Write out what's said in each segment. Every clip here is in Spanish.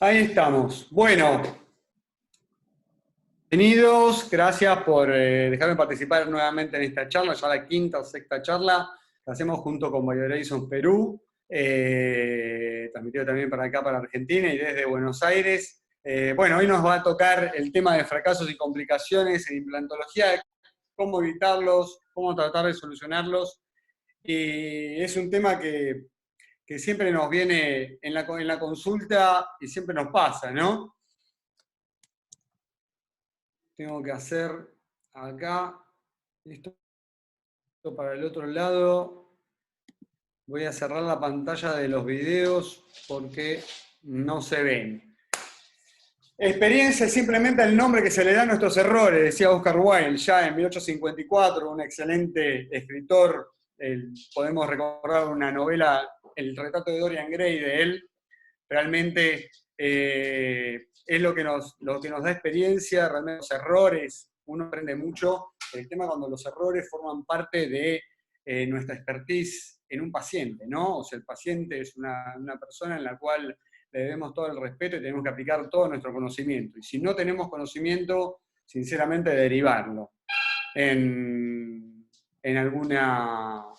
Ahí estamos. Bueno, bienvenidos. Gracias por dejarme participar nuevamente en esta charla, ya la quinta o sexta charla que hacemos junto con BioHorizons Perú, transmitido también para acá, para Argentina y desde Buenos Aires. Bueno, hoy nos va a tocar el tema de fracasos y complicaciones en implantología, cómo evitarlos, cómo tratar de solucionarlos. Y es un tema que siempre nos viene en la consulta y siempre nos pasa, ¿no? Tengo que hacer acá, esto para el otro lado. Voy a cerrar la pantalla de los videos porque no se ven. Experiencia es simplemente el nombre que se le da a nuestros errores, decía Oscar Wilde ya en 1854, un excelente escritor. Podemos recordar una novela, El retrato de Dorian Gray, de él. Realmente es lo que nos da experiencia, realmente los errores, uno aprende mucho. El tema cuando los errores forman parte de nuestra expertise en un paciente, ¿no? O sea, el paciente es una persona en la cual le debemos todo el respeto y tenemos que aplicar todo nuestro conocimiento. Y si no tenemos conocimiento, sinceramente derivarlo en alguna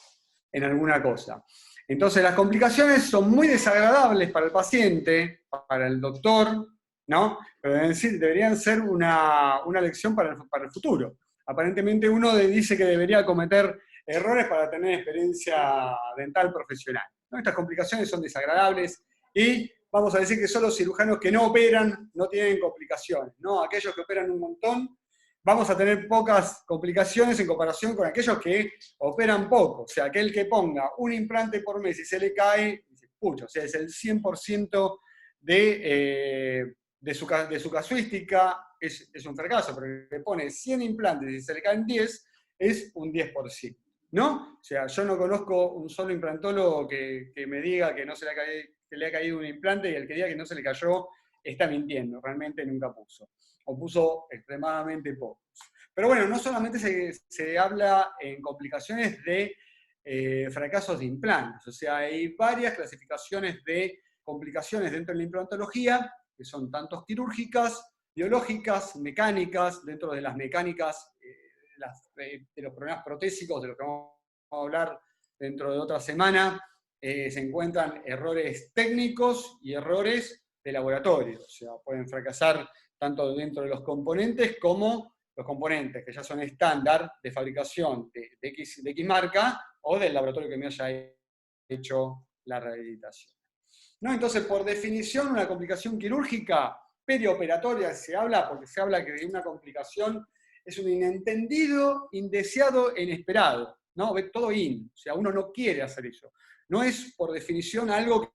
cosa. Entonces las complicaciones son muy desagradables para el paciente, para el doctor, ¿no? Pero deberían ser una lección para el futuro. Aparentemente uno dice que debería cometer errores para tener experiencia dental profesional, ¿no? Estas complicaciones son desagradables y vamos a decir que solo los cirujanos que no operan no tienen complicaciones, ¿no? Aquellos que operan un montón vamos a tener pocas complicaciones en comparación con aquellos que operan poco. O sea, aquel que ponga un implante por mes y se le cae, dice, pucha, o sea, es el 100% de su casuística, es un fracaso, pero el que pone 100 implantes y se le caen 10, es un 10%. ¿No? O sea, yo no conozco un solo implantólogo que me diga que no se le ha caído un implante y el que diga que no se le cayó está mintiendo, realmente nunca puso. O puso extremadamente pocos. Pero bueno, no solamente se habla en complicaciones de fracasos de implantes, o sea, hay varias clasificaciones de complicaciones dentro de la implantología, que son tanto quirúrgicas, biológicas, mecánicas, dentro de las mecánicas, de los problemas protésicos, de lo que vamos a hablar dentro de otra semana, se encuentran errores técnicos y errores de laboratorio, o sea, pueden fracasar tanto dentro de los componentes como los componentes que ya son estándar de fabricación de X marca o del laboratorio que me haya hecho la rehabilitación. ¿No? Entonces, por definición, una complicación quirúrgica perioperatoria se habla porque se habla que una complicación es un inentendido, indeseado e inesperado, ¿no? Todo o sea, uno no quiere hacer eso. No es, por definición, algo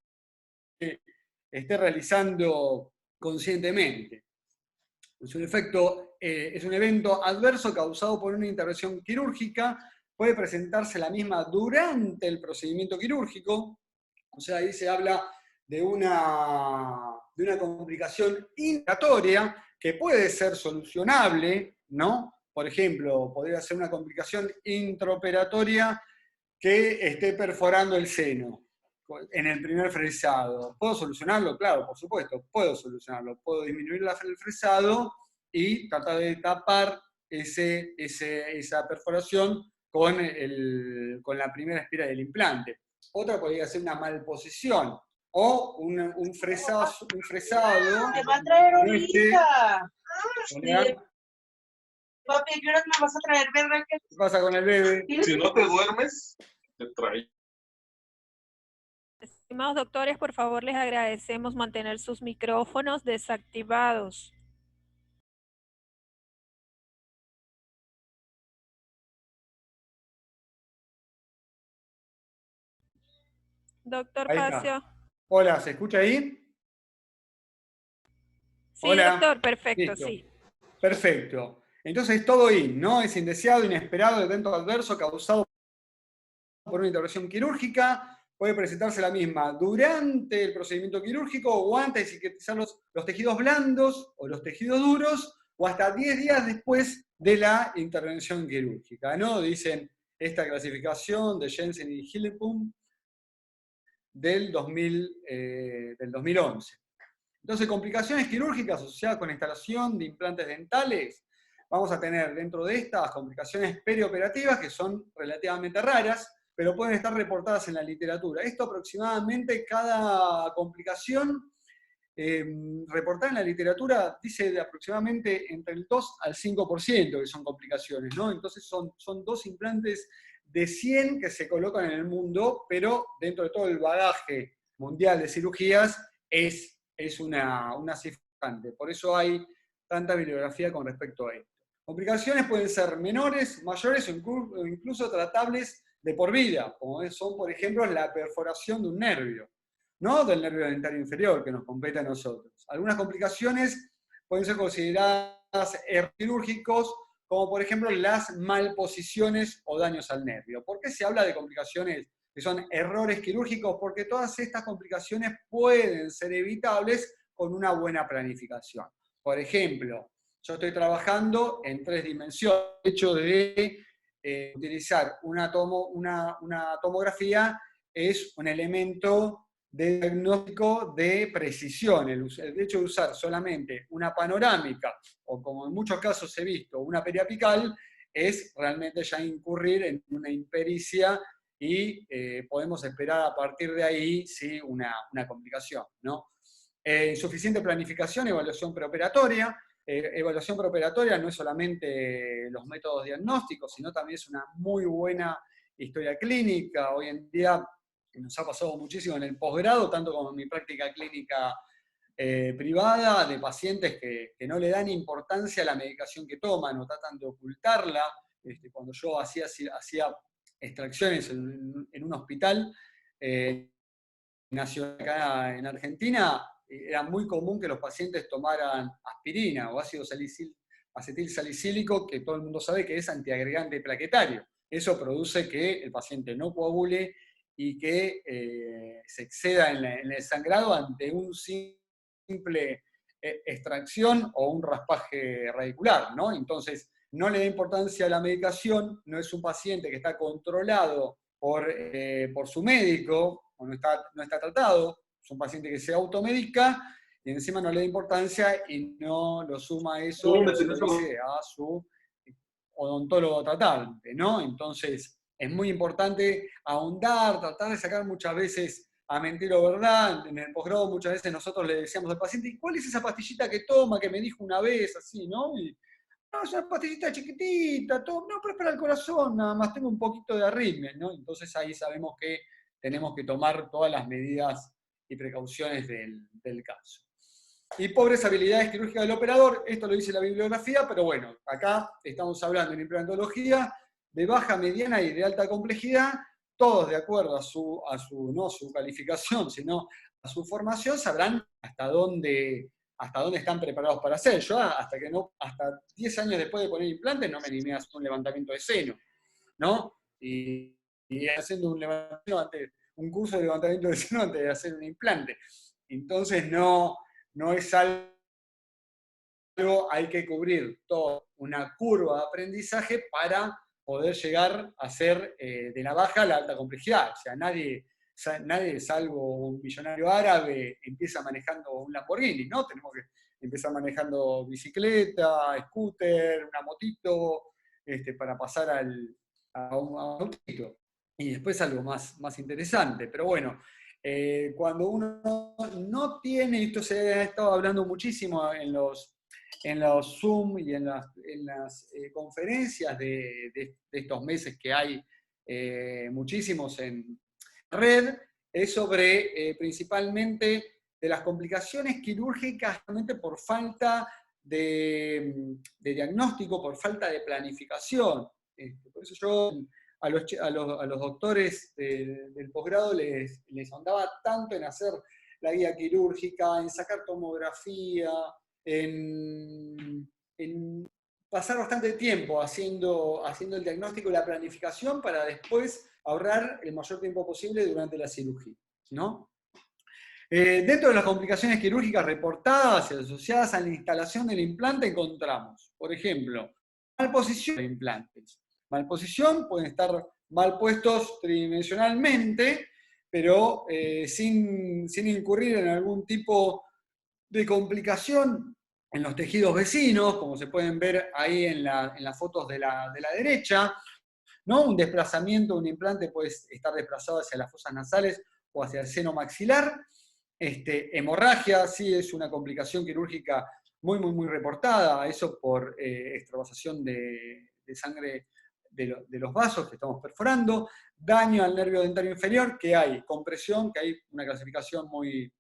que esté realizando conscientemente. Es un evento adverso causado por una intervención quirúrgica, puede presentarse la misma durante el procedimiento quirúrgico, o sea, ahí se habla de una complicación indicatoria que puede ser solucionable, ¿no? Por ejemplo, podría ser una complicación intraoperatoria que esté perforando el seno en el primer fresado. ¿Puedo solucionarlo? Claro, por supuesto, puedo solucionarlo. Puedo disminuir el fresado y tratar de tapar esa perforación con la primera espira del implante. Otra podría ser una malposición o un fresado. ¡Me va a traer Este, ahorita! Sí. Papi, ¿qué horas me vas a traer, verdad? ¿Qué pasa con el bebé? Si no te duermes, te trae. Estimados doctores, por favor les agradecemos mantener sus micrófonos desactivados. Doctor Facio. Hola, ¿se escucha ahí? Sí, hola. Doctor, perfecto, Listo. sí. Perfecto. Entonces todo ¿no? Es indeseado, inesperado, evento adverso causado por una intervención quirúrgica, puede presentarse la misma durante el procedimiento quirúrgico o antes de cicatrizar los tejidos blandos o los tejidos duros o hasta 10 días después de la intervención quirúrgica, ¿no? Dicen esta clasificación de Jensen y Hillepum del 2011. Entonces, complicaciones quirúrgicas asociadas con la instalación de implantes dentales, vamos a tener dentro de estas complicaciones perioperativas, que son relativamente raras, pero pueden estar reportadas en la literatura. Esto aproximadamente, cada complicación reportada en la literatura dice de aproximadamente entre el 2 al 5% que son complicaciones, ¿no? Entonces son 2 implantes de 100 que se colocan en el mundo, pero dentro de todo el bagaje mundial de cirugías es una cifra importante. Por eso hay tanta bibliografía con respecto a esto. Complicaciones pueden ser menores, mayores o incluso tratables de por vida, como son, por ejemplo, la perforación de un nervio, ¿no? Del nervio dentario inferior, que nos compete a nosotros. Algunas complicaciones pueden ser consideradas quirúrgicos, como por ejemplo las malposiciones o daños al nervio. ¿Por qué se habla de complicaciones que son errores quirúrgicos? Porque todas estas complicaciones pueden ser evitables con una buena planificación. Por ejemplo, yo estoy trabajando en 3 dimensiones. El hecho de utilizar una tomografía es un elemento de diagnóstico de precisión. El hecho de usar solamente una panorámica, o como en muchos casos he visto, una periapical, es realmente ya incurrir en una impericia y podemos esperar a partir de ahí sí, una complicación, ¿no? Insuficiente planificación, evaluación preoperatoria. Evaluación preoperatoria no es solamente los métodos diagnósticos, sino también es una muy buena historia clínica. Hoy en día nos ha pasado muchísimo en el posgrado, tanto como en mi práctica clínica privada, de pacientes que no le dan importancia a la medicación que toman o tratan de ocultarla. Cuando yo hacía extracciones en un hospital nacional acá en Argentina, era muy común que los pacientes tomaran aspirina o ácido acetil salicílico, que todo el mundo sabe que es antiagregante plaquetario. Eso produce que el paciente no coagule y que se exceda en el sangrado ante un simple extracción o un raspaje radicular, ¿no? Entonces, no le da importancia a la medicación, no es un paciente que está controlado por su médico, o no está tratado, es un paciente que se automedica y encima no le da importancia y no lo suma a eso, no se lo dice a su odontólogo tratante, ¿no? Entonces, es muy importante ahondar, tratar de sacar muchas veces a mentir o verdad. En el posgrado muchas veces nosotros le decíamos al paciente, ¿y cuál es esa pastillita que toma, que me dijo una vez, así, ¿no? Y, no, es una pastillita chiquitita, todo. No, pero es para el corazón, nada más tengo un poquito de arritmia, ¿no? Entonces ahí sabemos que tenemos que tomar todas las medidas y precauciones del caso. Y pobres habilidades quirúrgicas del operador, esto lo dice la bibliografía, pero bueno, acá estamos hablando en implantología de baja, mediana y de alta complejidad, todos de acuerdo a no su calificación, sino a su formación, sabrán hasta dónde están preparados para hacer. Yo hasta 10 años después de poner implantes no me animé a hacer un levantamiento de seno, ¿no? Y haciendo un curso de levantamiento de seno antes de hacer un implante. Entonces no es algo, hay que cubrir toda una curva de aprendizaje para poder llegar a ser de la baja a la alta complejidad. O sea, nadie, salvo un millonario árabe, empieza manejando un Lamborghini, ¿no? Tenemos que empezar manejando bicicleta, scooter, una motito, para pasar a un autito. Y después algo más interesante. Pero bueno, cuando uno no tiene, esto se ha estado hablando muchísimo en los Zoom y en las conferencias de estos meses que hay muchísimos en red, es sobre principalmente de las complicaciones quirúrgicas por falta de diagnóstico, por falta de planificación. Por eso yo a los doctores del posgrado les ahondaba tanto en hacer la guía quirúrgica, en sacar tomografía, en pasar bastante tiempo haciendo el diagnóstico y la planificación para después ahorrar el mayor tiempo posible durante la cirugía, ¿no? Dentro de las complicaciones quirúrgicas reportadas y asociadas a la instalación del implante encontramos, por ejemplo, malposición de implantes. Malposición, pueden estar mal puestos tridimensionalmente, pero sin incurrir en algún tipo de complicación en los tejidos vecinos, como se pueden ver ahí en las fotos de la derecha, ¿no? Un desplazamiento de un implante puede estar desplazado hacia las fosas nasales o hacia el seno maxilar. Hemorragia, sí, es una complicación quirúrgica muy, muy, muy reportada, eso por extravasación de sangre de los vasos que estamos perforando, daño al nervio dentario inferior, que hay compresión, que hay una clasificación que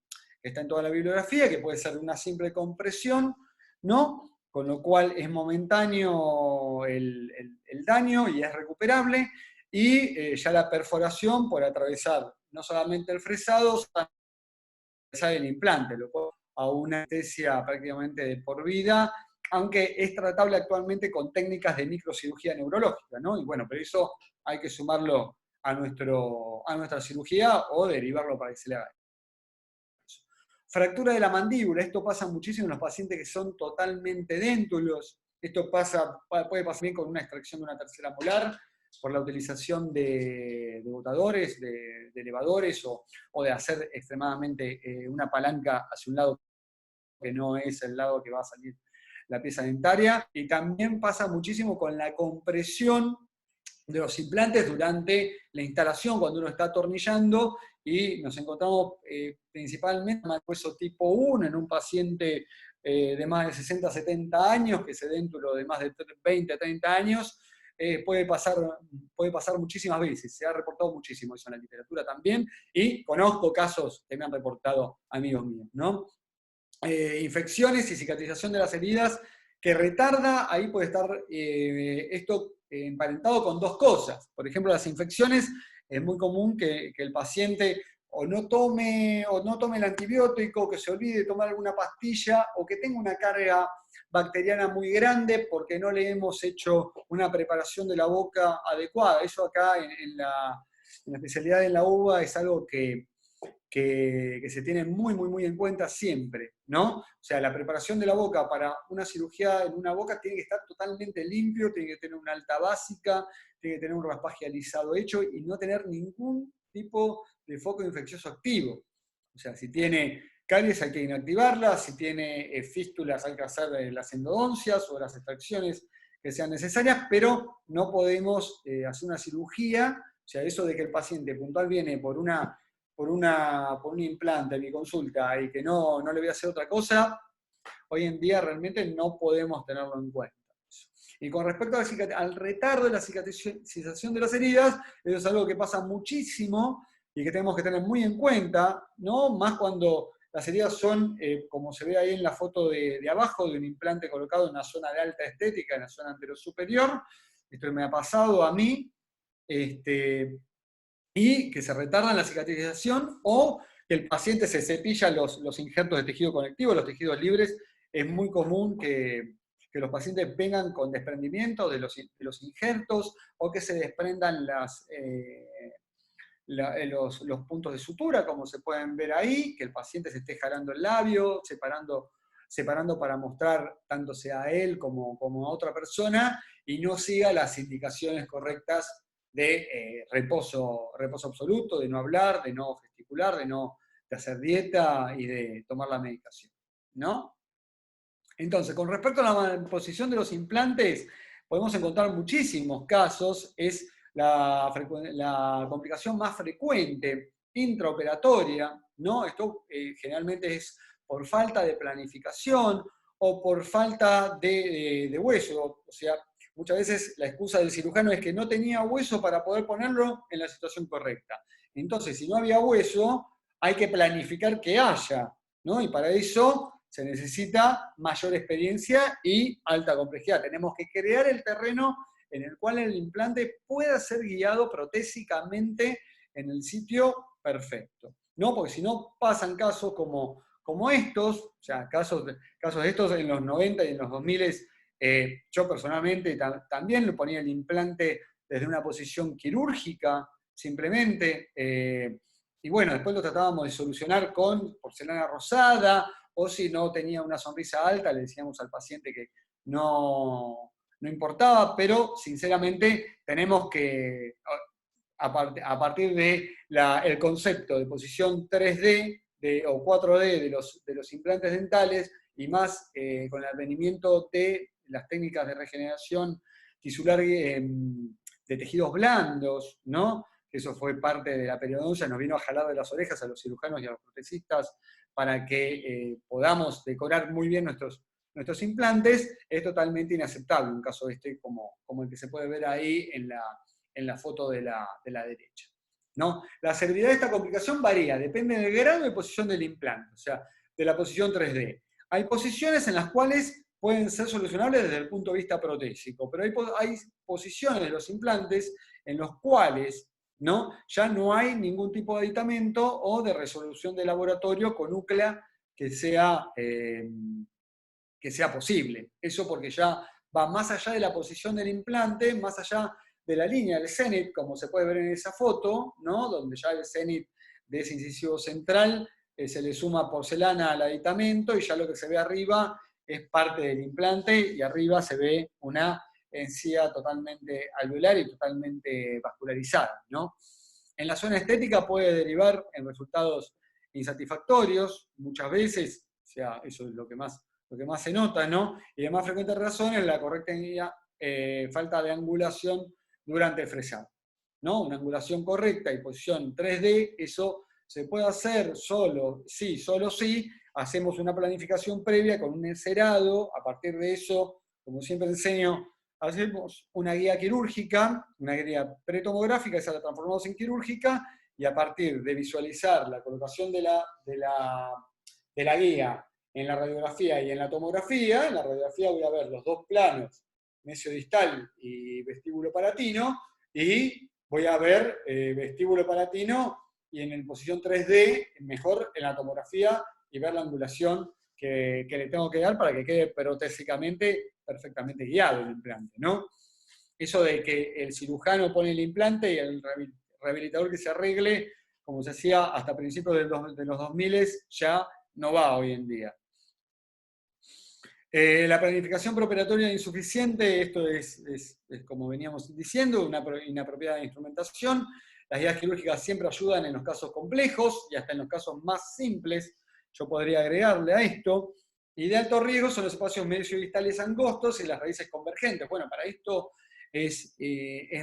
está en toda la bibliografía, que puede ser una simple compresión, ¿no? Con lo cual es momentáneo el daño y es recuperable, y ya la perforación por atravesar no solamente el fresado, sino el implante, lo cual a una anestesia prácticamente de por vida, aunque es tratable actualmente con técnicas de microcirugía neurológica, ¿no? Y bueno, pero eso hay que sumarlo a nuestra cirugía o derivarlo para que se le haga. Fractura de la mandíbula, esto pasa muchísimo en los pacientes que son totalmente déntulos, esto puede pasar bien con una extracción de una tercera molar, por la utilización de botadores, de elevadores, o de hacer extremadamente una palanca hacia un lado que no es el lado que va a salir la pieza dentaria, y también pasa muchísimo con la compresión de los implantes durante la instalación, cuando uno está atornillando, y nos encontramos principalmente en hueso tipo 1 en un paciente de más de 60, 70 años, que ese déntulo de más de 20, 30 años, puede pasar muchísimas veces, se ha reportado muchísimo eso en la literatura también, y conozco casos que me han reportado amigos míos, ¿no? Infecciones y cicatrización de las heridas que retarda, ahí puede estar esto emparentado con dos cosas. Por ejemplo, las infecciones, es muy común que el paciente o no tome el antibiótico, que se olvide de tomar alguna pastilla, o que tenga una carga bacteriana muy grande porque no le hemos hecho una preparación de la boca adecuada. Eso acá en la especialidad en la UBA es algo que se tiene muy, muy, muy en cuenta siempre, ¿no? O sea, la preparación de la boca para una cirugía en una boca tiene que estar totalmente limpio, tiene que tener una alta básica, tiene que tener un raspaje alisado hecho y no tener ningún tipo de foco infeccioso activo. O sea, si tiene caries hay que inactivarlas, si tiene fístulas hay que hacer las endodoncias o las extracciones que sean necesarias, pero no podemos hacer una cirugía, o sea, eso de que el paciente puntual viene por un implante a mi consulta y que no le voy a hacer otra cosa, hoy en día realmente no podemos tenerlo en cuenta. Y con respecto al retardo de la cicatrización de las heridas, eso es algo que pasa muchísimo y que tenemos que tener muy en cuenta, ¿no? Más cuando las heridas son, como se ve ahí en la foto de abajo, de un implante colocado en una zona de alta estética, en la zona anterosuperior. Esto me ha pasado a mí, y que se retardan la cicatrización, o que el paciente se cepilla los injertos de tejido conectivo, los tejidos libres. Es muy común que los pacientes vengan con desprendimiento de los injertos, o que se desprendan los puntos de sutura, como se pueden ver ahí, que el paciente se esté jalando el labio, separando para mostrar tanto sea a él como a otra persona, y no siga las indicaciones correctas de reposo absoluto, de no hablar, de no gesticular, de hacer dieta y de tomar la medicación, ¿no? Entonces, con respecto a la posición de los implantes, podemos encontrar muchísimos casos. Es la complicación más frecuente intraoperatoria, ¿no? Esto generalmente es por falta de planificación o por falta de hueso. O sea, muchas veces la excusa del cirujano es que no tenía hueso para poder ponerlo en la situación correcta. Entonces, si no había hueso, hay que planificar que haya, ¿no? Y para eso se necesita mayor experiencia y alta complejidad. Tenemos que crear el terreno en el cual el implante pueda ser guiado protésicamente en el sitio perfecto, ¿no? Porque si no pasan casos como estos, o sea, casos de estos en los 90 y en los 2000, yo personalmente también le ponía el implante desde una posición quirúrgica, simplemente, y bueno, después lo tratábamos de solucionar con porcelana rosada, o si no tenía una sonrisa alta, le decíamos al paciente que no importaba, pero sinceramente tenemos que, a partir del concepto de posición 3D, o 4D de los implantes dentales, y más con el advenimiento de las técnicas de regeneración tisular de tejidos blandos, ¿no? Eso fue parte de la periodoncia, nos vino a jalar de las orejas a los cirujanos y a los protecistas para que podamos decorar muy bien nuestros implantes. Es totalmente inaceptable un caso como el que se puede ver ahí en la foto de la derecha, ¿no? La severidad de esta complicación varía, depende del grado de posición del implante, o sea, de la posición 3D. Hay posiciones en las cuales pueden ser solucionables desde el punto de vista protésico, pero hay posiciones de los implantes en los cuales, ¿no?, ya no hay ningún tipo de aditamento o de resolución de laboratorio con núclea que sea posible. Eso porque ya va más allá de la posición del implante, más allá de la línea del cenit, como se puede ver en esa foto, ¿no?, donde ya el cenit de ese incisivo central se le suma porcelana al aditamento y ya lo que se ve arriba es parte del implante y arriba se ve una encía totalmente alveolar y totalmente vascularizada, ¿no? En la zona estética puede derivar en resultados insatisfactorios, muchas veces, o sea, eso es lo que más se nota, ¿no? Y de más frecuente razón es la correcta falta de angulación durante el fresado, ¿no? Una angulación correcta y posición 3D, eso se puede hacer solo si hacemos una planificación previa con un encerado. A partir de eso, como siempre enseño, hacemos una guía quirúrgica, una guía pretomográfica, esa la transformamos en quirúrgica, y a partir de visualizar la colocación de la guía en la radiografía y en la tomografía, en la radiografía voy a ver los dos planos, mesiodistal y vestíbulo palatino, y voy a ver vestíbulo palatino y en posición 3D, mejor en la tomografía, y ver la angulación que le tengo que dar para que quede protésicamente perfectamente guiado el implante, ¿no? Eso de que el cirujano pone el implante y el rehabilitador que se arregle, como se hacía hasta principios de los 2000, ya no va hoy en día. La planificación preoperatoria insuficiente, esto es como veníamos diciendo, una inapropiada instrumentación. Las guías quirúrgicas siempre ayudan en los casos complejos y hasta en los casos más simples. Yo podría agregarle a esto. Y de alto riesgo son los espacios mesiodistales angostos y las raíces convergentes. Bueno, para esto es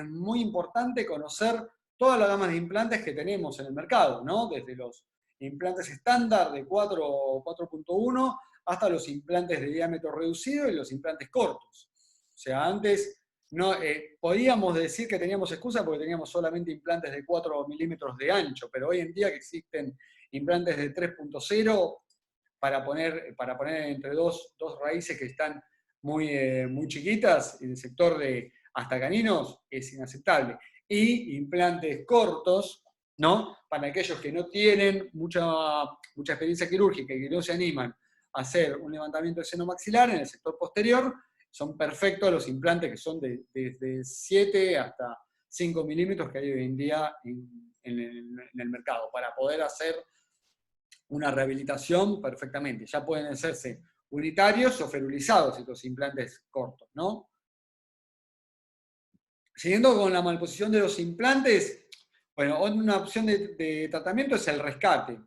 muy importante conocer toda la gama de implantes que tenemos en el mercado, ¿no? Desde los implantes estándar de 4 o 4.1 hasta los implantes de diámetro reducido y los implantes cortos. O sea, antes no, podíamos decir que teníamos excusa porque teníamos solamente implantes de 4 milímetros de ancho, pero hoy en día que existen implantes de 3.0 para poner entre dos raíces que están muy chiquitas, en el sector de hasta caninos, es inaceptable. Y implantes cortos, ¿no?, para aquellos que no tienen mucha experiencia quirúrgica y que no se animan a hacer un levantamiento de seno maxilar en el sector posterior, son perfectos los implantes que son desde 7 hasta 5 milímetros que hay hoy en día en el mercado, para poder hacer una rehabilitación perfectamente. Ya pueden hacerse unitarios o ferulizados estos implantes cortos, ¿no? Siguiendo con la malposición de los implantes, bueno, una opción de tratamiento es el rescate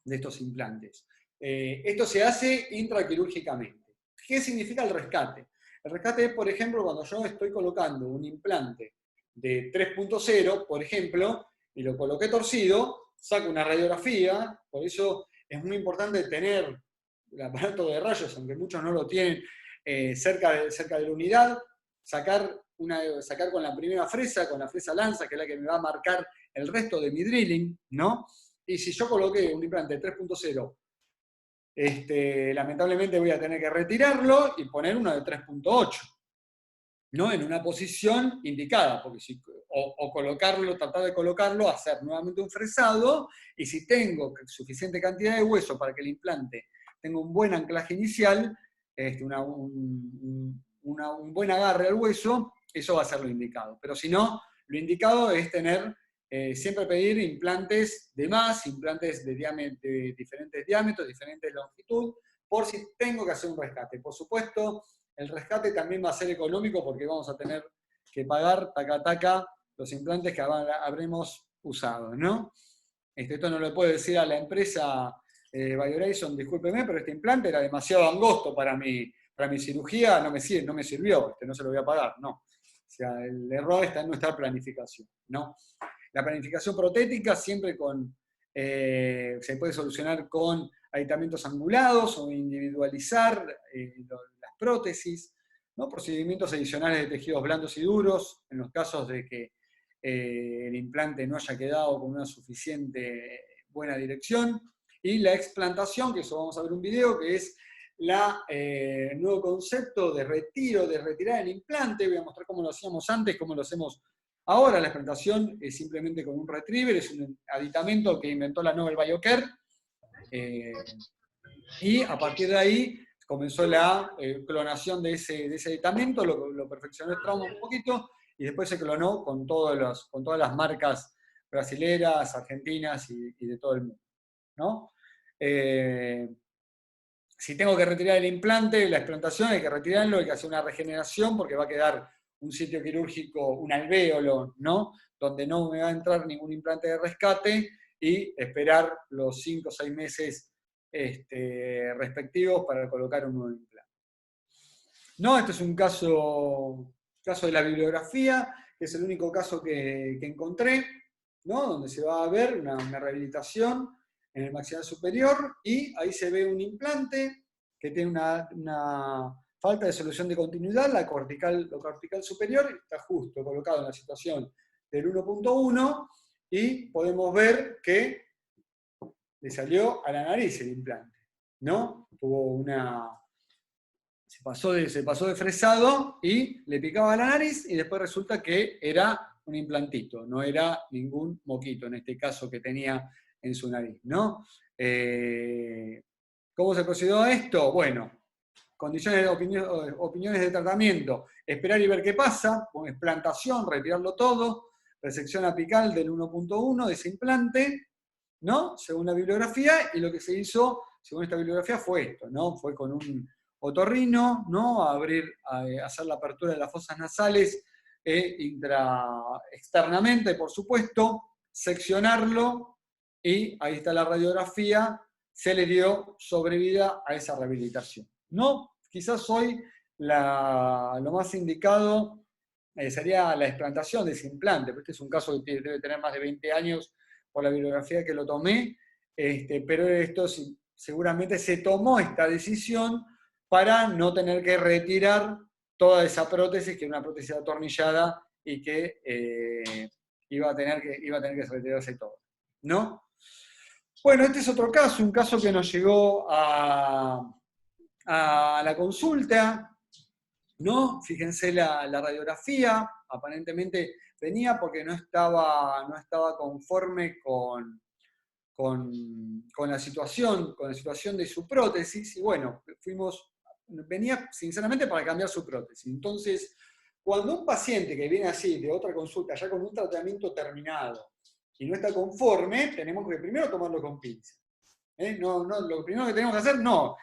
de estos implantes. Esto se hace intraquirúrgicamente. ¿Qué significa el rescate? El rescate es, por ejemplo, cuando yo estoy colocando un implante de 3.0, por ejemplo, y lo coloqué torcido, saco una radiografía, por eso es muy importante tener el aparato de rayos, aunque muchos no lo tienen, cerca de la unidad, sacar con la primera fresa, con la fresa lanza, que es la que me va a marcar el resto de mi drilling, ¿no? Y si yo coloqué un implante de 3.0, lamentablemente voy a tener que retirarlo y poner uno de 3.8, ¿no?, en una posición indicada, porque tratar de colocarlo, hacer nuevamente un fresado, y si tengo suficiente cantidad de hueso para que el implante tenga un buen anclaje inicial, un buen agarre al hueso, eso va a ser lo indicado. Pero si no, lo indicado es siempre pedir implantes de más, implantes de diferentes diámetros, diferentes longitud, por si tengo que hacer un rescate. Por supuesto, el rescate también va a ser económico porque vamos a tener que pagar taca los implantes que habremos usado, ¿no? Esto no lo puedo decir a la empresa BioHorizon, discúlpeme, pero este implante era demasiado angosto para mi cirugía, no me sirvió, no se lo voy a pagar, no. O sea, el error está en nuestra planificación, ¿no? La planificación protética siempre se puede solucionar con aditamentos angulados o individualizar las prótesis, ¿no? Procedimientos adicionales de tejidos blandos y duros, en los casos de que el implante no haya quedado con una suficiente buena dirección, y la explantación, que eso vamos a ver un video, que es el nuevo concepto de retirar el implante. Voy a mostrar cómo lo hacíamos antes, cómo lo hacemos ahora. La explantación es simplemente con un retriever, es un aditamento que inventó la Nobel Biocare, y a partir de ahí comenzó la clonación de ese aditamento, lo perfeccionó el trauma un poquito, y después se clonó con todas las marcas brasileras, argentinas y de todo el mundo, ¿no? Si tengo que retirar el implante, la explantación, hay que retirarlo, hay que hacer una regeneración porque va a quedar un sitio quirúrgico, un alvéolo, ¿no? Donde no me va a entrar ningún implante de rescate, y esperar los 5 o 6 meses respectivos para colocar un nuevo implante. No, este es un caso de la bibliografía, que es el único caso que encontré, ¿no? Donde se va a ver una rehabilitación en el maxilar superior, y ahí se ve un implante que tiene una falta de solución de continuidad. Lo cortical superior está justo colocado en la situación del 1.1, y podemos ver que le salió a la nariz el implante, ¿no? Se pasó de fresado y le picaba la nariz, y después resulta que era un implantito, no era ningún moquito, en este caso, que tenía en su nariz, ¿no? ¿Cómo se procedió a esto? Bueno, opiniones de tratamiento: esperar y ver qué pasa, con explantación, retirarlo todo, resección apical del 1.1 de ese implante, ¿no? Según la bibliografía, y lo que se hizo, según esta bibliografía, fue esto, ¿no? Fue con un otorrino, ¿no? Hacer la apertura de las fosas nasales externamente, por supuesto, seccionarlo, y ahí está la radiografía, se le dio sobrevida a esa rehabilitación, ¿no? Quizás hoy lo más indicado sería la explantación de ese implante, pero este es un caso que debe tener más de 20 años por la bibliografía que lo tomé, pero esto seguramente se tomó esta decisión para no tener que retirar toda esa prótesis, que era una prótesis atornillada, y que iba a tener que retirarse todo, ¿no? Bueno, este es otro caso, un caso que nos llegó a la consulta, ¿no? Fíjense la radiografía, aparentemente venía porque no estaba conforme con la situación de su prótesis, y bueno, venía sinceramente para cambiar su prótesis. Entonces, cuando un paciente que viene así de otra consulta, ya con un tratamiento terminado, y no está conforme, tenemos que primero tomarlo con pinza. No, lo primero que tenemos que hacer, no,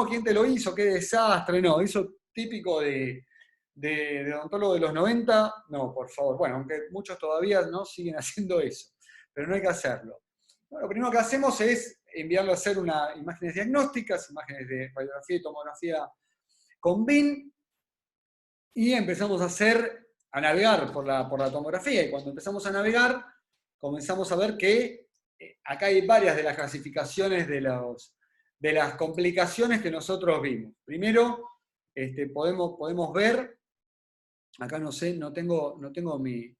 ¿quién te lo hizo? ¡Qué desastre! No, eso típico de odontólogo de los 90, no, por favor. Bueno, aunque muchos todavía no siguen haciendo eso, pero no hay que hacerlo. Bueno, lo primero que hacemos es enviarlo a hacer imágenes diagnósticas, imágenes de radiografía y tomografía con BIM, y empezamos a navegar por la tomografía, y cuando empezamos a navegar, comenzamos a ver que acá hay varias de las clasificaciones de las complicaciones que nosotros vimos. Primero, podemos ver, acá no tengo mi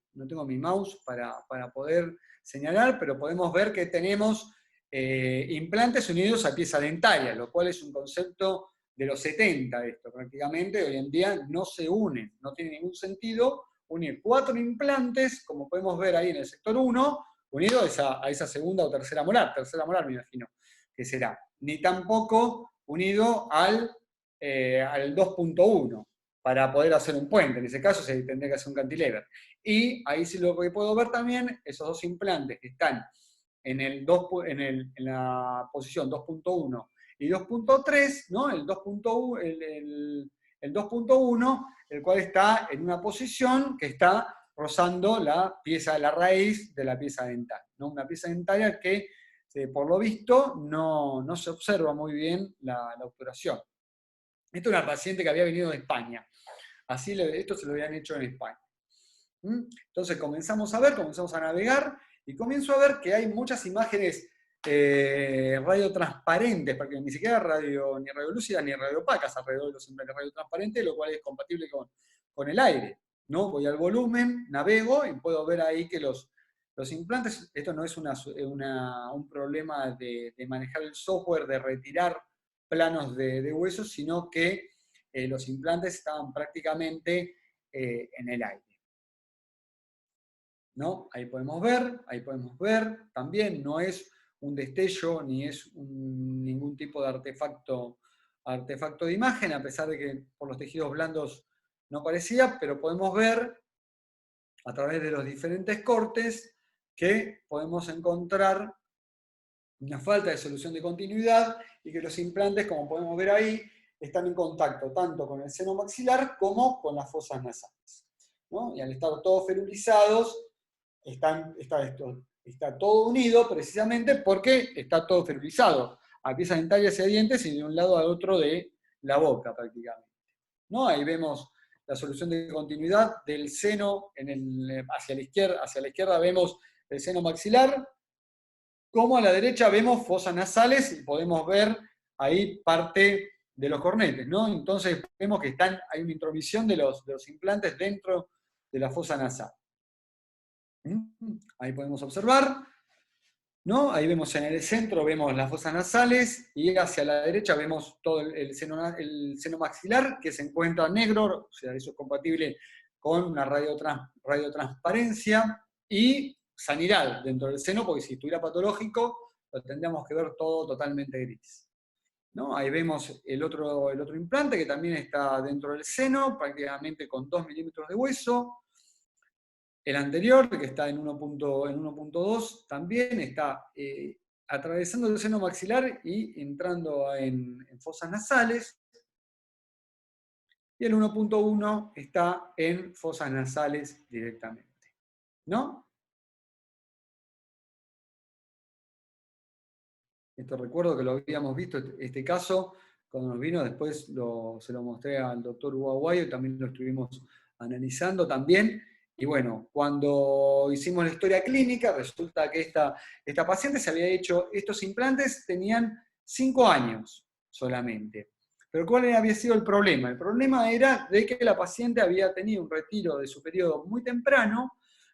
mouse para poder señalar, pero podemos ver que tenemos implantes unidos a pieza dentaria, lo cual es un concepto de los 70 esto, prácticamente hoy en día no se unen, no tiene ningún sentido unir 4 implantes, como podemos ver ahí en el sector 1, unidos a esa segunda o tercera molar me imagino que será, ni tampoco unido al 2.1, para poder hacer un puente. En ese caso se tendría que hacer un cantilever. Y ahí sí lo que puedo ver también, esos 2 implantes que están en la posición 2.1 y 2.3, ¿no? El 2.1, el cual está en una posición que está rozando la raíz de la pieza dental, ¿no? Una pieza dentaria que, por lo visto, no se observa muy bien la obturación. Esta es una paciente que había venido de España. Esto se lo habían hecho en España. Entonces comenzamos a navegar, y comienzo a ver que hay muchas imágenes radiotransparentes, porque ni siquiera ni radiolúcidas ni radiopacas alrededor de los implantes radiotransparentes, lo cual es compatible con el aire, ¿no? Voy al volumen, navego y puedo ver ahí que los implantes, esto no es un problema de manejar el software, de retirar planos de huesos, sino que los implantes estaban prácticamente en el aire. ¿No? Ahí podemos ver, también no es un destello ni es ningún tipo de artefacto de imagen, a pesar de que por los tejidos blandos no parecía, pero podemos ver a través de los diferentes cortes que podemos encontrar una falta de solución de continuidad y que los implantes, como podemos ver ahí, están en contacto tanto con el seno maxilar como con las fosas nasales, ¿no? Y al estar todos ferulizados, está todo unido precisamente porque está todo ferulizado, a piezas dentarias y a dientes y de un lado al otro de la boca prácticamente, ¿no? Ahí vemos la solución de continuidad del seno hacia la izquierda vemos el seno maxilar, como a la derecha vemos fosas nasales y podemos ver ahí parte de los cornetes, ¿no? Entonces vemos que hay una intromisión de los implantes dentro de la fosa nasal. Ahí podemos observar, ¿no? Ahí vemos en el centro, vemos las fosas nasales, y hacia la derecha vemos todo el seno maxilar, que se encuentra negro, o sea, eso es compatible con una radiotransparencia y sanidad dentro del seno, porque si estuviera patológico, lo tendríamos que ver todo totalmente gris, ¿no? Ahí vemos el otro implante, que también está dentro del seno, prácticamente con 2 milímetros de hueso. El anterior, que está en 1.2, también está atravesando el seno maxilar y entrando en fosas nasales. Y el 1.1 está en fosas nasales directamente, ¿no? Esto recuerdo que lo habíamos visto, este caso, cuando nos vino, después se lo mostré al doctor Hugo y también lo estuvimos analizando también. Y bueno, cuando hicimos la historia clínica, resulta que esta paciente se había hecho estos implantes, tenían 5 años solamente. Pero ¿cuál había sido el problema? El problema era de que la paciente había tenido un retiro de su periodo muy temprano,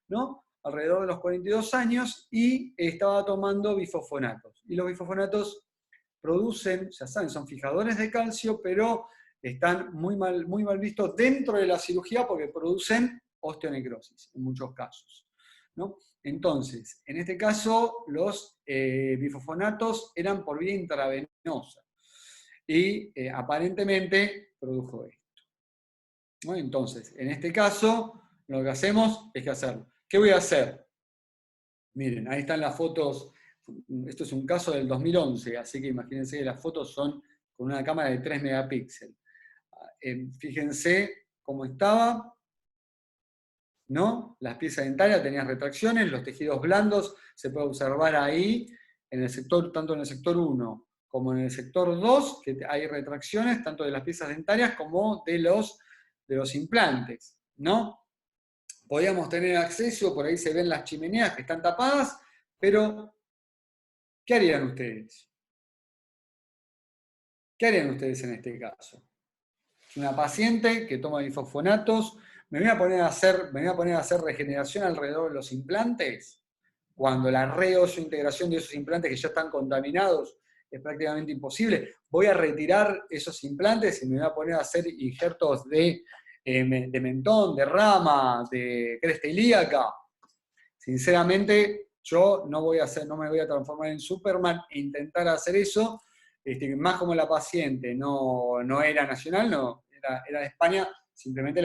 ¿no? Alrededor de los 42 años, y estaba tomando bifosfonatos. Y los bifosfonatos producen, ya saben, son fijadores de calcio, pero están muy mal vistos dentro de la cirugía porque producen osteonecrosis en muchos casos, ¿no? Entonces, en este caso, los bifosfonatos eran por vía intravenosa y aparentemente produjo esto, ¿no? Entonces, en este caso, lo que hacemos es hacerlo. ¿Qué voy a hacer? Miren, ahí están las fotos. Esto es un caso del 2011, así que imagínense que las fotos son con una cámara de 3 megapíxeles. Fíjense cómo estaba, ¿no? Las piezas dentarias tenían retracciones, los tejidos blandos se puede observar ahí, tanto en el sector 1 como en el sector 2, que hay retracciones tanto de las piezas dentarias como de los implantes, ¿no? Podíamos tener acceso, por ahí se ven las chimeneas que están tapadas, pero ¿qué harían ustedes? ¿Qué harían ustedes en este caso? Una paciente que toma bifosfonatos, ¿me voy a poner a hacer regeneración alrededor de los implantes? Cuando la reosointegración de esos implantes que ya están contaminados es prácticamente imposible. Voy a retirar esos implantes y me voy a poner a hacer injertos de mentón, de rama, de cresta ilíaca. Sinceramente, yo no me voy a transformar en Superman e intentar hacer eso, más como la paciente no era nacional, no, era de España, simplemente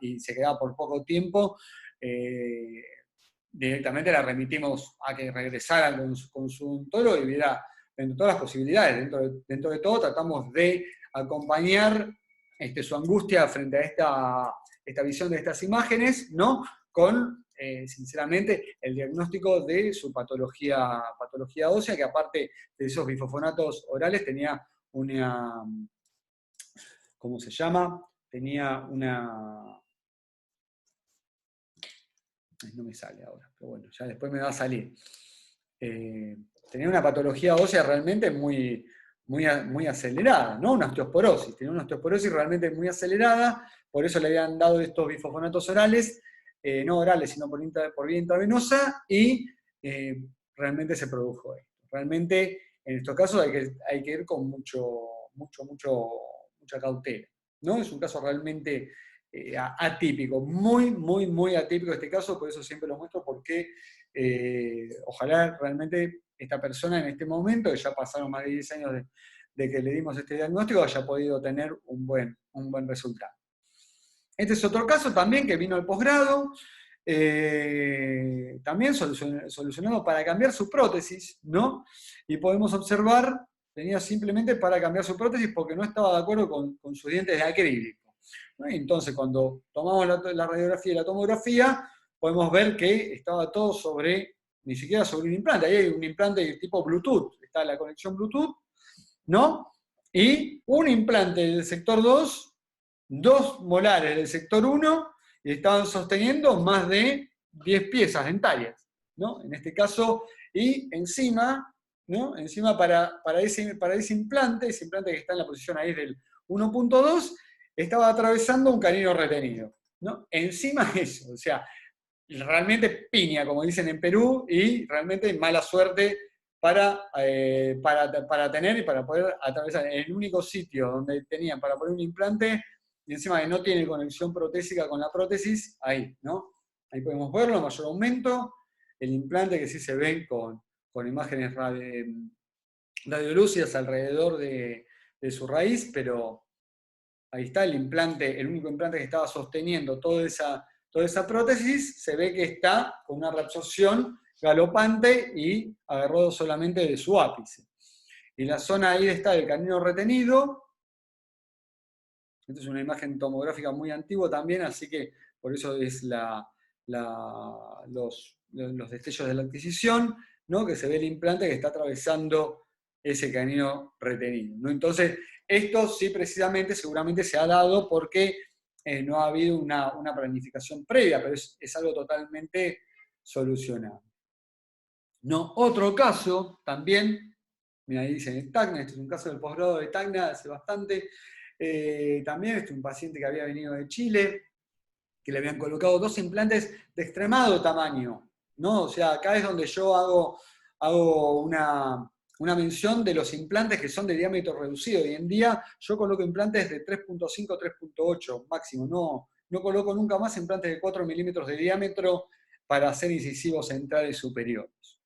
y se quedaba por poco tiempo, directamente la remitimos a que regresara con su consultorio y viera dentro de todas las posibilidades. Dentro de todo tratamos de acompañar su angustia frente a esta visión de estas imágenes, ¿no? Con sinceramente, el diagnóstico de su patología ósea, que aparte de esos bifosfonatos orales tenía una, ¿cómo se llama? Tenía una... No me sale ahora, pero bueno, ya después me va a salir. Tenía una patología ósea realmente muy acelerada, ¿no? Una osteoporosis, tenía una osteoporosis realmente muy acelerada, por eso le habían dado estos bifosfonatos orales, no orales, sino por vía intravenosa, y realmente se produjo esto. Realmente, en estos casos hay que ir con mucha cautela, ¿no? Es un caso realmente atípico, muy atípico este caso, por eso siempre lo muestro, porque ojalá realmente esta persona en este momento, que ya pasaron más de 10 años de que le dimos este diagnóstico, haya podido tener un buen resultado. Este es otro caso también que vino al posgrado, también solucionado para cambiar su prótesis, ¿no? Y podemos observar, tenía simplemente para cambiar su prótesis porque no estaba de acuerdo con sus dientes de acrílico. ¿No? Y entonces, cuando tomamos la radiografía y la tomografía, podemos ver que estaba todo ni siquiera sobre un implante. Ahí hay un implante de tipo Bluetooth, está la conexión Bluetooth, ¿no? Y un implante del sector 2, 2 molares del sector 1, y estaban sosteniendo más de 10 piezas dentarias, ¿no? En este caso, y encima, ¿no? Encima para ese implante que está en la posición ahí del 1.2, estaba atravesando un canino retenido, ¿no? Encima de eso, o sea, realmente piña, como dicen en Perú, y realmente mala suerte para tener y para poder atravesar el único sitio donde tenían para poner un implante, y encima que no tiene conexión protésica con la prótesis, ahí, ¿no? Ahí podemos verlo, mayor aumento, el implante que sí se ven con imágenes radiolúcidas alrededor de su raíz, pero ahí está el implante, el único implante que estaba sosteniendo toda esa prótesis, se ve que está con una reabsorción galopante y agarró solamente de su ápice. Y la zona ahí está del canino retenido. Esta es una imagen tomográfica muy antigua también, así que por eso es los destellos de la adquisición, ¿no? Que se ve el implante que está atravesando ese canino retenido, ¿no? Entonces, esto sí precisamente seguramente se ha dado porque no ha habido una planificación previa, pero es algo totalmente solucionado. No, otro caso también, mira, ahí dicen Tacna, este es un caso del posgrado de Tacna hace bastante. También este es un paciente que había venido de Chile, que le habían colocado 2 implantes de extremado tamaño, ¿no? O sea, acá es donde yo hago una mención de los implantes que son de diámetro reducido. Hoy en día yo coloco implantes de 3.5, 3.8 máximo, no coloco nunca más implantes de 4 milímetros de diámetro para hacer incisivos centrales superiores.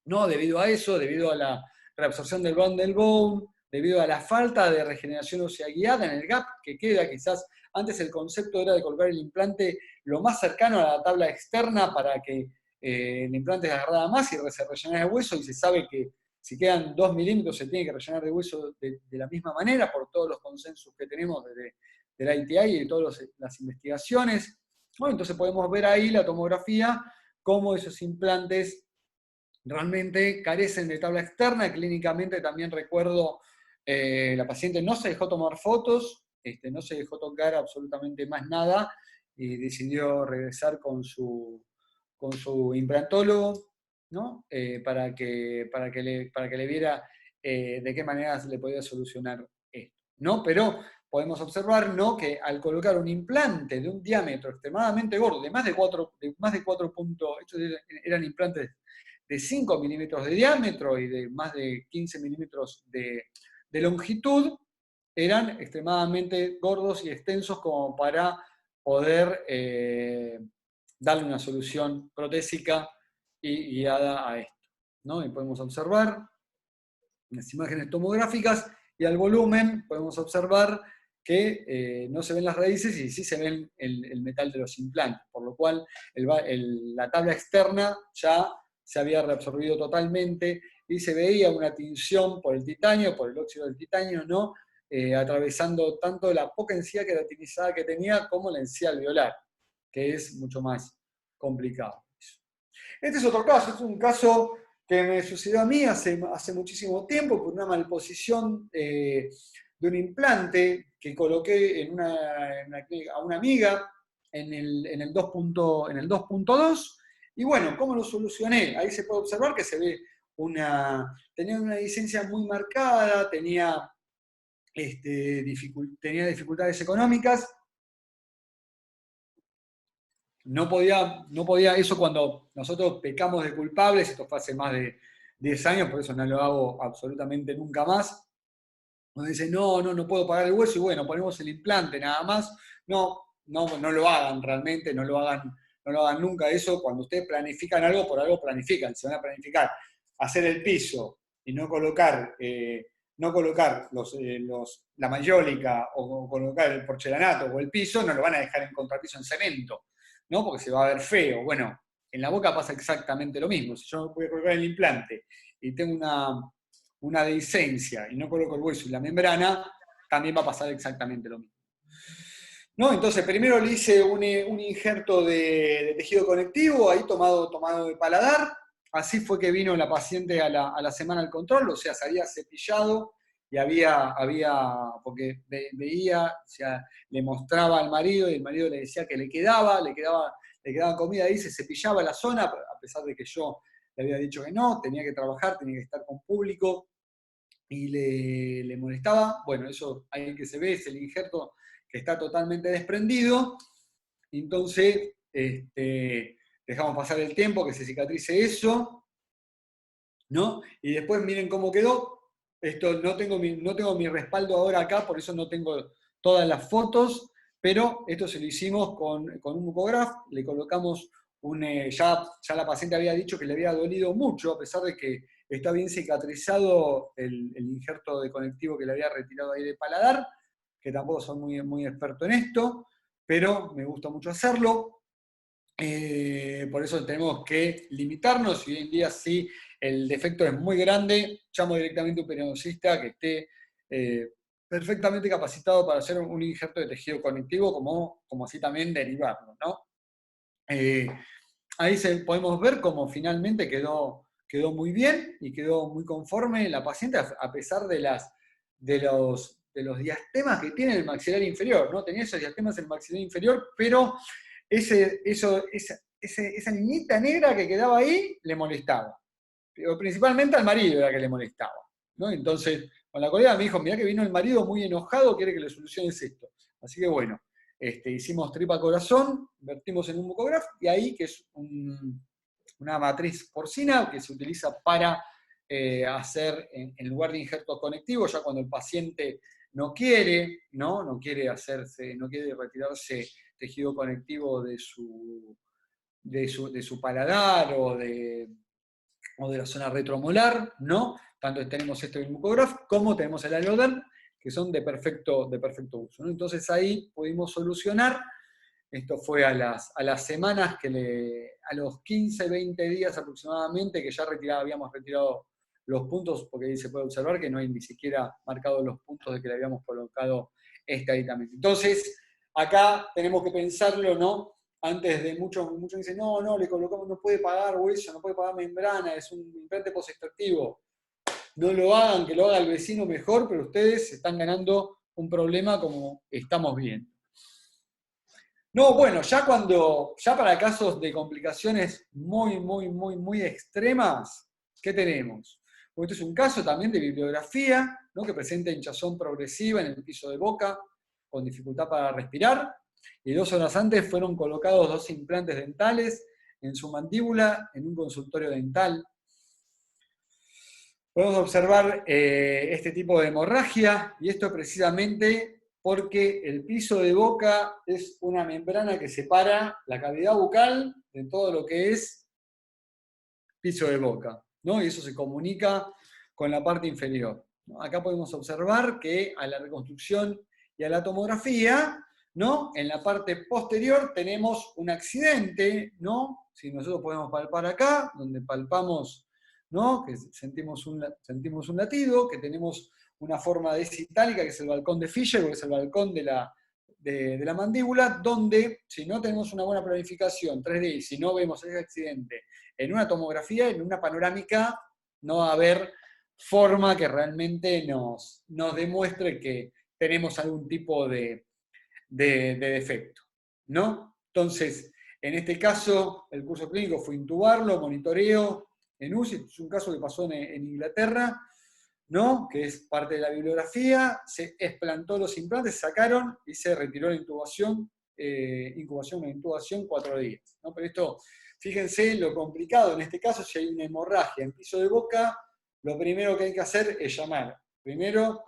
No, debido a eso, debido a la reabsorción del bundle bone, debido a la falta de regeneración ósea guiada en el gap que queda, quizás antes el concepto era de colocar el implante lo más cercano a la tabla externa para que el implante se agarrara más y se rellenara de hueso, y se sabe que si quedan 2 milímetros se tiene que rellenar de hueso de la misma manera por todos los consensos que tenemos de la ITI y de todas las investigaciones. Bueno, entonces podemos ver ahí la tomografía, cómo esos implantes realmente carecen de tabla externa. Clínicamente también recuerdo, la paciente no se dejó tomar fotos, no se dejó tocar absolutamente más nada, y decidió regresar con su implantólogo, ¿no? para que le viera de qué manera se le podía solucionar esto, ¿no? Pero podemos observar, ¿no?, que al colocar un implante de un diámetro extremadamente gordo, de más de 4 puntos, estos eran implantes de 5 milímetros de diámetro y de más de 15 milímetros de longitud, eran extremadamente gordos y extensos como para poder darle una solución protésica y guiada a esto, ¿no? Y podemos observar las imágenes tomográficas, y al volumen podemos observar que no se ven las raíces y sí se ven el metal de los implantes, por lo cual la tabla externa ya se había reabsorbido totalmente y se veía una tinción por el titanio, por el óxido del titanio, ¿no? Atravesando tanto la poca encía queratinizada que tenía como la encía alveolar, que es mucho más complicado. Este es otro caso, es un caso que me sucedió a mí hace muchísimo tiempo por una malposición de un implante que coloqué a una amiga en el 2.2. Y bueno, ¿cómo lo solucioné? Ahí se puede observar que se ve tenía una licencia muy marcada, tenía dificultades económicas. No podía, eso cuando nosotros pecamos de culpables, esto fue hace más de 10 años, por eso no lo hago absolutamente nunca más. Cuando dicen, no puedo pagar el hueso, y bueno, ponemos el implante nada más. No lo hagan realmente, no lo hagan nunca eso. Cuando ustedes planifican algo, por algo planifican. Si van a planificar hacer el piso y no colocar la mayólica o colocar el porcelanato o el piso, no lo van a dejar en contrapiso en cemento, ¿no? Porque se va a ver feo. Bueno, en la boca pasa exactamente lo mismo. Si yo voy a colocar el implante y tengo una dehiscencia y no coloco el hueso y la membrana, también va a pasar exactamente lo mismo. ¿No? Entonces, primero le hice un injerto de tejido conectivo, ahí tomado de paladar. Así fue que vino la paciente a la semana al control, o sea, se había cepillado y porque veía, o sea, le mostraba al marido y el marido le decía que le quedaba comida ahí, se cepillaba la zona, a pesar de que yo le había dicho que no, tenía que trabajar, tenía que estar con público y le molestaba. Bueno, eso ahí que se ve es el injerto que está totalmente desprendido. Entonces, dejamos pasar el tiempo, que se cicatrice eso, ¿no? Y después miren cómo quedó. Esto no tengo mi respaldo ahora acá, por eso no tengo todas las fotos, pero esto se lo hicimos con un mucograf, le colocamos ya la paciente había dicho que le había dolido mucho, a pesar de que está bien cicatrizado el injerto de conectivo que le había retirado ahí de paladar, que tampoco soy muy, muy experto en esto, pero me gusta mucho hacerlo. Por eso tenemos que limitarnos, y hoy en día sí el defecto es muy grande, llamo directamente a un periodoncista que esté perfectamente capacitado para hacer un injerto de tejido conectivo, como así también derivarlo, ¿no? Ahí podemos ver cómo finalmente quedó muy bien y quedó muy conforme la paciente, a pesar de los diastemas que tiene el maxilar inferior, ¿no? Tenía esos diastemas en el maxilar inferior, pero esa niñita negra que quedaba ahí le molestaba. Pero principalmente al marido era que le molestaba, ¿no? Entonces, con la colega me dijo, mirá que vino el marido muy enojado, quiere que le soluciones esto. Así que bueno, hicimos tripa corazón, vertimos en un mucograf, y ahí, que es una matriz porcina que se utiliza para hacer en lugar de injertos conectivos, ya cuando el paciente no quiere retirarse tejido conectivo de su paladar o de la zona retromolar, ¿no? Tanto tenemos esto del mucograf como tenemos el Alloderm, que son de perfecto uso, ¿no? Entonces ahí pudimos solucionar, esto fue a las semanas, a los 15, 20 días aproximadamente, que ya habíamos retirado los puntos, porque ahí se puede observar que no hay ni siquiera marcado los puntos de que le habíamos colocado este aditamento. Entonces, acá tenemos que pensarlo, ¿no? Antes de muchos dicen, no, le colocamos, no puede pagar hueso, no puede pagar membrana, es un implante postextractivo. No lo hagan, que lo haga el vecino mejor, pero ustedes están ganando un problema como estamos viendo. No, bueno, ya para casos de complicaciones muy, muy, muy, muy extremas, ¿qué tenemos? Este es un caso también de bibliografía, ¿no? Que presenta hinchazón progresiva en el piso de boca, con dificultad para respirar, y 2 horas antes fueron colocados 2 implantes dentales en su mandíbula en un consultorio dental. Podemos observar este tipo de hemorragia, y esto precisamente porque el piso de boca es una membrana que separa la cavidad bucal de todo lo que es piso de boca, ¿no? Y eso se comunica con la parte inferior, ¿no? Acá podemos observar que a la reconstrucción y a la tomografía, ¿no? En la parte posterior tenemos un accidente, ¿no? Si nosotros podemos palpar acá, donde palpamos, ¿no? Que sentimos un latido, que tenemos una forma descitálica, que es el balcón de Fischer, que es el balcón de de la mandíbula, donde si no tenemos una buena planificación 3D y si no vemos ese accidente en una tomografía, en una panorámica, no va a haber forma que realmente nos demuestre que tenemos algún tipo de defecto, ¿no? Entonces, en este caso, el curso clínico fue intubarlo, monitoreo en UCI, es un caso que pasó en Inglaterra, ¿no? Que es parte de la bibliografía, se explantó los implantes, se sacaron y se retiró la intubación, una intubación 4 días, ¿no? Pero esto, fíjense lo complicado en este caso, si hay una hemorragia en piso de boca, lo primero que hay que hacer es llamar primero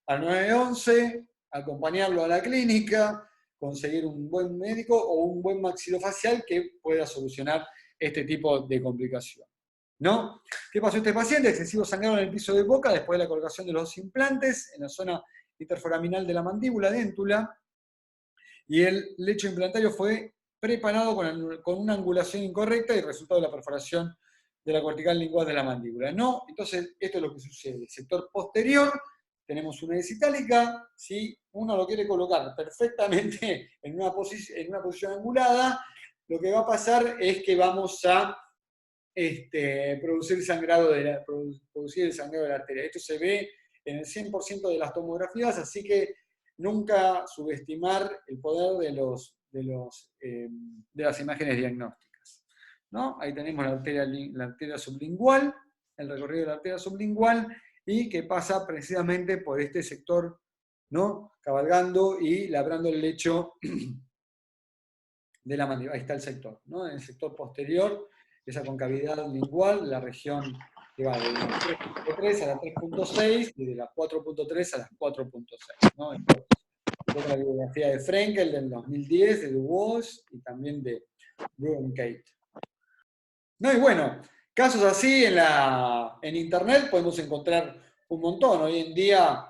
al 911, acompañarlo a la clínica, conseguir un buen médico o un buen maxilofacial que pueda solucionar este tipo de complicación, ¿no? ¿Qué pasó a este paciente? Excesivo sangrado en el piso de boca después de la colocación de los implantes en la zona interforaminal de la mandíbula, déntula, y el lecho implantario fue preparado con una angulación incorrecta y resultado de la perforación de la cortical lingual de la mandíbula. No, entonces esto es lo que sucede. El sector posterior, tenemos una discitálica, si uno lo quiere colocar perfectamente en una posición angulada, lo que va a pasar es que vamos a producir el sangrado de la arteria. Esto se ve en el 100% de las tomografías, así que nunca subestimar el poder de las imágenes diagnósticas, ¿no? Ahí tenemos la arteria sublingual, el recorrido de la arteria sublingual, y que pasa precisamente por este sector, ¿no? Cabalgando y labrando el lecho de la mandíbula. Ahí está el sector, ¿no? En el sector posterior, esa concavidad lingual, la región que va de la 3.3 a la 3.6 y de las 4.3 a las 4.6, ¿no? Esto es la bibliografía de Frenkel del 2010, de Dubois y también de Ruben-Kate. No, y bueno, casos así en internet podemos encontrar un montón. Hoy en día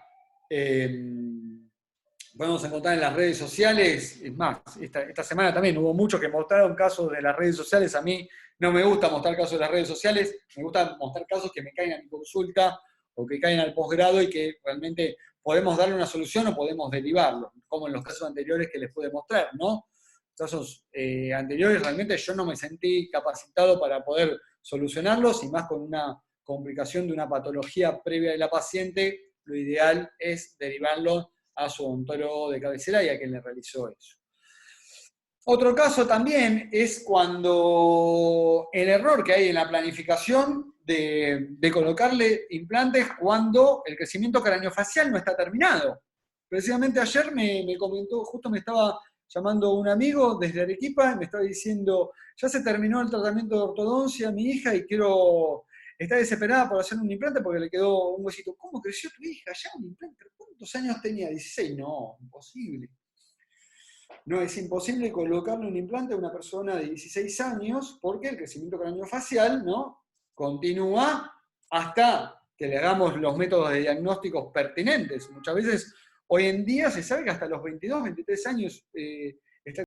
podemos encontrar en las redes sociales, es más, esta semana también hubo muchos que mostraron casos de las redes sociales. A mí no me gusta mostrar casos de las redes sociales, me gusta mostrar casos que me caen a mi consulta o que caen al posgrado y que realmente podemos darle una solución o podemos derivarlo, como en los casos anteriores que les pude mostrar, ¿no? Casos anteriores realmente yo no me sentí capacitado para poder solucionarlos, y más con una complicación de una patología previa de la paciente, lo ideal es derivarlo a su odontólogo de cabecera y a quien le realizó eso. Otro caso también es cuando el error que hay en la planificación de colocarle implantes cuando el crecimiento craneofacial no está terminado. Precisamente ayer me comentó, justo me estaba llamando un amigo desde Arequipa y me estaba diciendo, ya se terminó el tratamiento de ortodoncia a mi hija y está desesperada por hacer un implante porque le quedó un huesito. ¿Cómo creció tu hija? ¿Ya un implante? ¿Cuántos años tenía? 16. No, imposible. No, es imposible colocarle un implante a una persona de 16 años porque el crecimiento craneofacial, ¿no?, continúa hasta que le hagamos los métodos de diagnósticos pertinentes. Muchas veces, hoy en día, se sabe que hasta los 22, 23 años